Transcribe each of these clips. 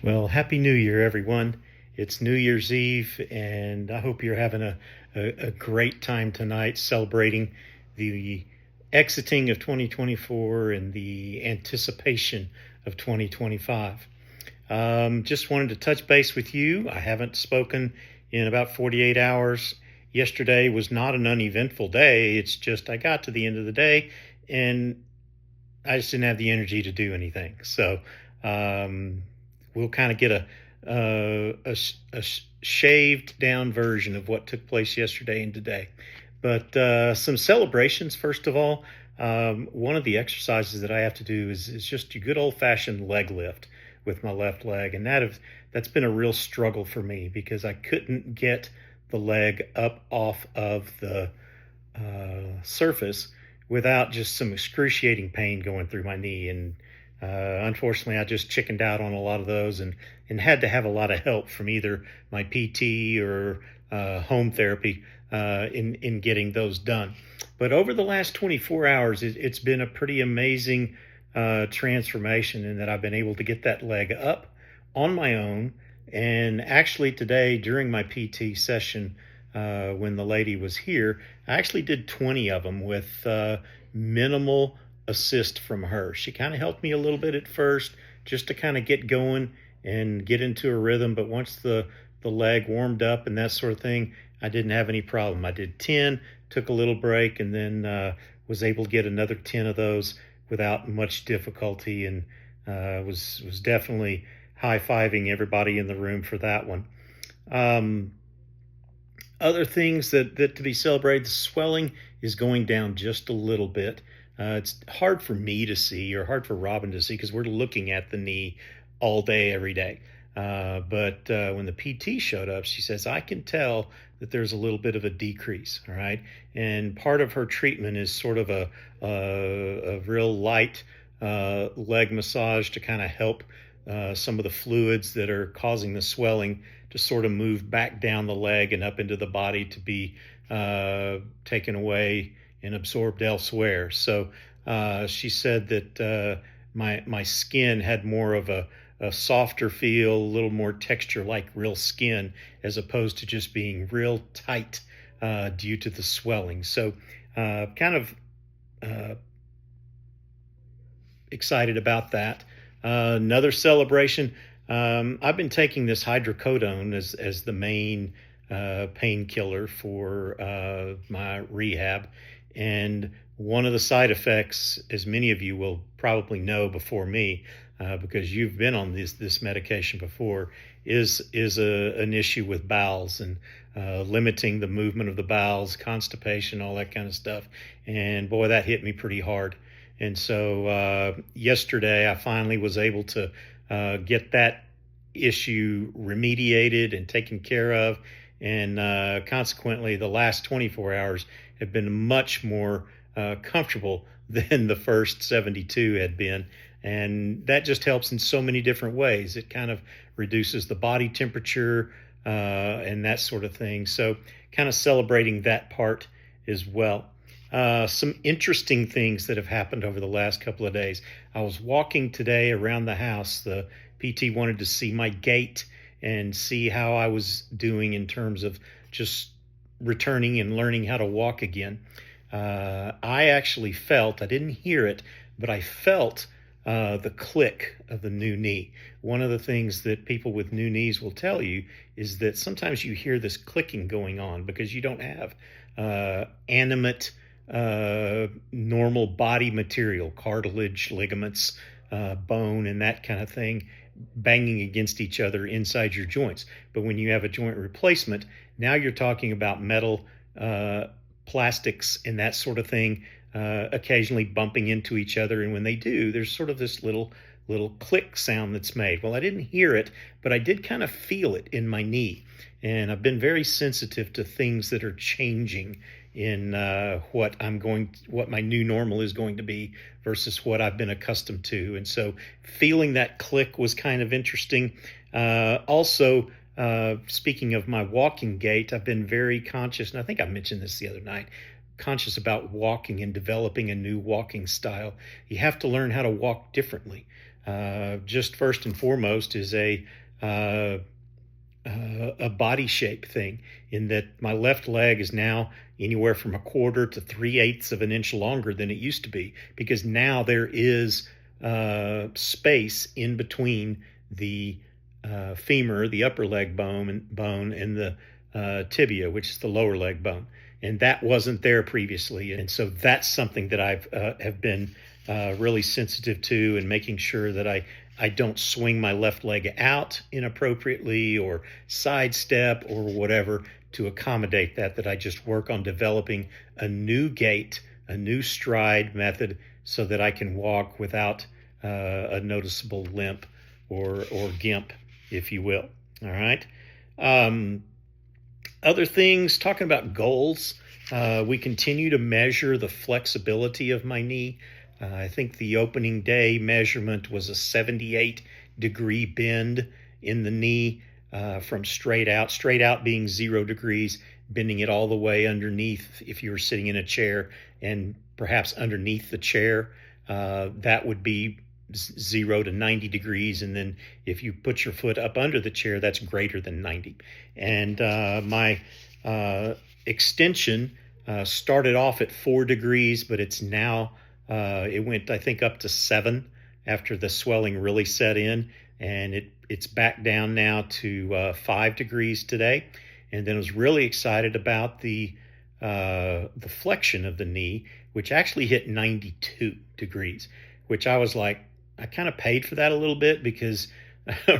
Well, Happy New Year, everyone. It's New Year's Eve, and I hope you're having a great time tonight celebrating the exiting of 2024 and the anticipation of 2025. Just wanted to touch base with you. I haven't spoken in about 48 hours. Yesterday was not an uneventful day. It's just I got to the end of the day and I just didn't have the energy to do anything. So um, we'll kind of get a shaved down version of what took place yesterday and today. But some celebrations, first of all. One of the exercises that I have to do is just a good old fashioned leg lift with my left leg. And that's been a real struggle for me because I couldn't get the leg up off of the surface without just some excruciating pain going through my knee. And unfortunately, I just chickened out on a lot of those and had to have a lot of help from either my PT or home therapy in getting those done. But over the last 24 hours, it's been a pretty amazing transformation in that I've been able to get that leg up on my own. And actually, today during my PT session, when the lady was here, I actually did 20 of them with minimal assist from her. She kind of helped me a little bit at first just to kind of get going and get into a rhythm. But once the leg warmed up and that sort of thing, I didn't have any problem. I did 10, took a little break, and then was able to get another 10 of those without much difficulty, and was definitely high-fiving everybody in the room for that one. Um, Other things that to be celebrated, the swelling is going down just a little bit. It's hard for me to see or hard for Robin to see because we're looking at the knee all day, every day. But when the PT showed up, she says, I can tell that there's a little bit of a decrease. All right. And part of her treatment is sort of a real light leg massage to kind of help some of the fluids that are causing the swelling to sort of move back down the leg and up into the body to be taken away and absorbed elsewhere. So she said that my skin had more of a softer feel, a little more texture like real skin, as opposed to just being real tight due to the swelling. So kind of excited about that. Another celebration. I've been taking this hydrocodone as the main painkiller for my rehab, and one of the side effects, as many of you will probably know before me, because you've been on this medication before, is an issue with bowels and limiting the movement of the bowels, constipation, all that kind of stuff. And boy, that hit me pretty hard. And so yesterday, I finally was able to get that issue remediated and taken care of. And consequently, the last 24 hours have been much more comfortable than the first 72 had been. And that just helps in so many different ways. It kind of reduces the body temperature and that sort of thing. So, kind of celebrating that part as well. Some interesting things that have happened over the last couple of days. I was walking today around the house. The PT wanted to see my gait and see how I was doing in terms of just returning and learning how to walk again. I actually felt, I didn't hear it, but I felt the click of the new knee. One of the things that people with new knees will tell you is that sometimes you hear this clicking going on because you don't have animate normal body material, cartilage, ligaments, bone, and that kind of thing banging against each other inside your joints. But when you have a joint replacement, now you're talking about metal, plastics, and that sort of thing, occasionally bumping into each other. And when they do, there's sort of this little click sound that's made. Well, I didn't hear it, but I did kind of feel it in my knee. And I've been very sensitive to things that are changing in what my new normal is going to be versus what I've been accustomed to. And so feeling that click was kind of interesting. Also, speaking of my walking gait, I've been very conscious, and I think I mentioned this the other night, conscious about walking and developing a new walking style. You have to learn how to walk differently. just first and foremost is uh, a body shape thing, in that my left leg is now anywhere from a quarter to 3/8 of an inch longer than it used to be, because now there is space in between the femur, the upper leg bone, and the tibia, which is the lower leg bone, and that wasn't there previously. And so that's something that I've have been really sensitive to, and making sure that I don't swing my left leg out inappropriately or sidestep or whatever to accommodate that. That I just work on developing a new gait, a new stride method, so that I can walk without a noticeable limp or gimp, if you will. All right. Other things, talking about goals, we continue to measure the flexibility of my knee. I think the opening day measurement was a 78-degree bend in the knee, from straight out being 0 degrees, bending it all the way underneath. If you were sitting in a chair and perhaps underneath the chair, that would be 0 to 90 degrees. And then if you put your foot up under the chair, that's greater than 90. And my extension started off at 4 degrees, but it's now, it went, I think, up to 7 after the swelling really set in. And it's back down now to 5 degrees today. And then I was really excited about the flexion of the knee, which actually hit 92 degrees, which I was like, I kind of paid for that a little bit, because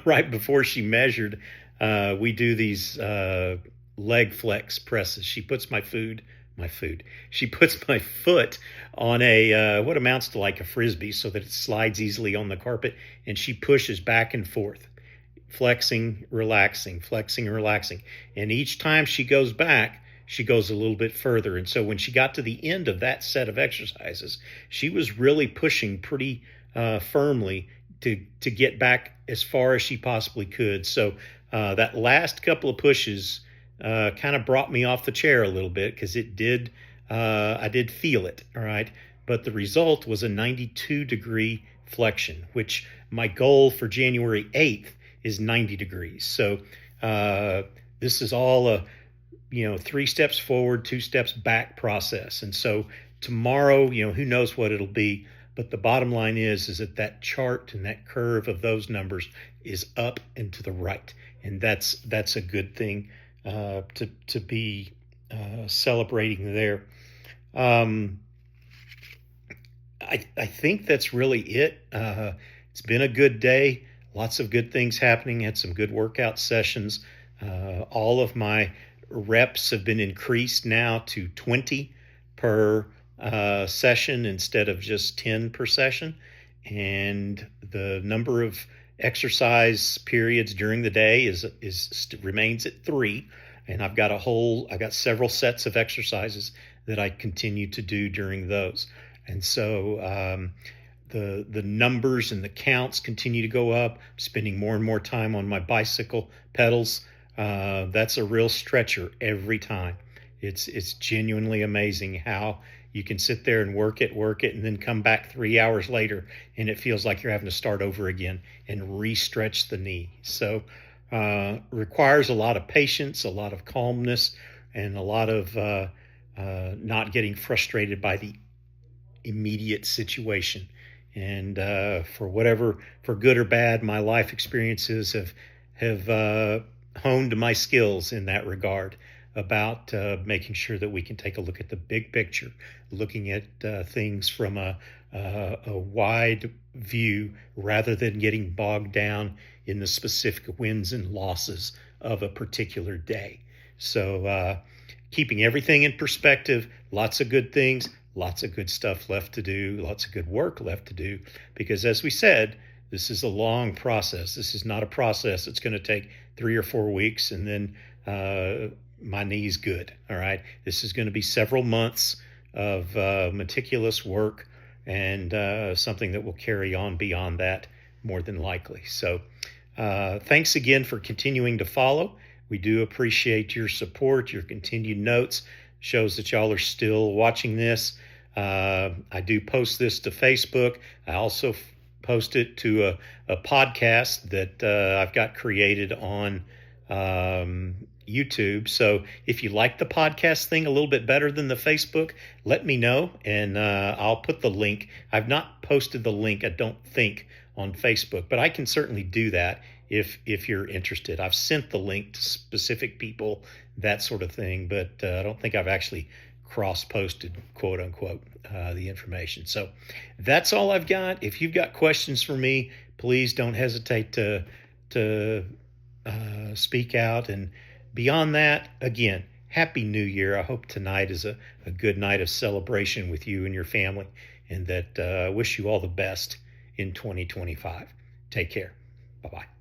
right before she measured, we do these leg flex presses. She puts she puts my foot on a what amounts to like a frisbee, so that it slides easily on the carpet, and she pushes back and forth, flexing, relaxing, flexing, relaxing. And each time she goes back, she goes a little bit further. And so when she got to the end of that set of exercises, she was really pushing pretty firmly to get back as far as she possibly could. So that last couple of pushes kind of brought me off the chair a little bit, because it did, I did feel it. All right. But the result was a 92-degree flexion, which my goal for January 8th is 90 degrees. So this is all a 3 steps forward, 2 steps back process. And so tomorrow, who knows what it'll be. But the bottom line is that chart and that curve of those numbers is up and to the right. And that's a good thing to be celebrating there. I think that's really it. It's been a good day. Lots of good things happening. Had some good workout sessions. All of my reps have been increased now to 20 per session instead of just 10 per session. And the number of exercise periods during the day remains at 3. And I've got several sets of exercises that I continue to do during those. And so the numbers and the counts continue to go up. I'm spending more and more time on my bicycle pedals. That's a real stretcher every time. It's genuinely amazing how you can sit there and work it, and then come back 3 hours later, and it feels like you're having to start over again and re-stretch the knee. So requires a lot of patience, a lot of calmness, and a lot of not getting frustrated by the immediate situation. And for good or bad, my life experiences have honed my skills in that regard, about making sure that we can take a look at the big picture, looking at things from a wide view, rather than getting bogged down in the specific wins and losses of a particular day. So keeping everything in perspective, lots of good things, lots of good stuff left to do, lots of good work left to do, because as we said, this is a long process. This is not a process that's going to take 3 or 4 weeks and then my knee's good. All right. This is going to be several months of meticulous work, and something that will carry on beyond that, more than likely. So thanks again for continuing to follow. We do appreciate your support. Your continued notes shows that y'all are still watching this. I do post this to Facebook. I also post it to a podcast that I've got created on YouTube. So if you like the podcast thing a little bit better than the Facebook, let me know, and I'll put the link. I've not posted the link, I don't think, on Facebook, but I can certainly do that if you're interested. I've sent the link to specific people, that sort of thing, but I don't think I've actually cross-posted, quote unquote, the information. So that's all I've got. If you've got questions for me, please don't hesitate to speak out. And beyond that, again, Happy New Year. I hope tonight is a good night of celebration with you and your family, and that I wish you all the best in 2025. Take care. Bye-bye.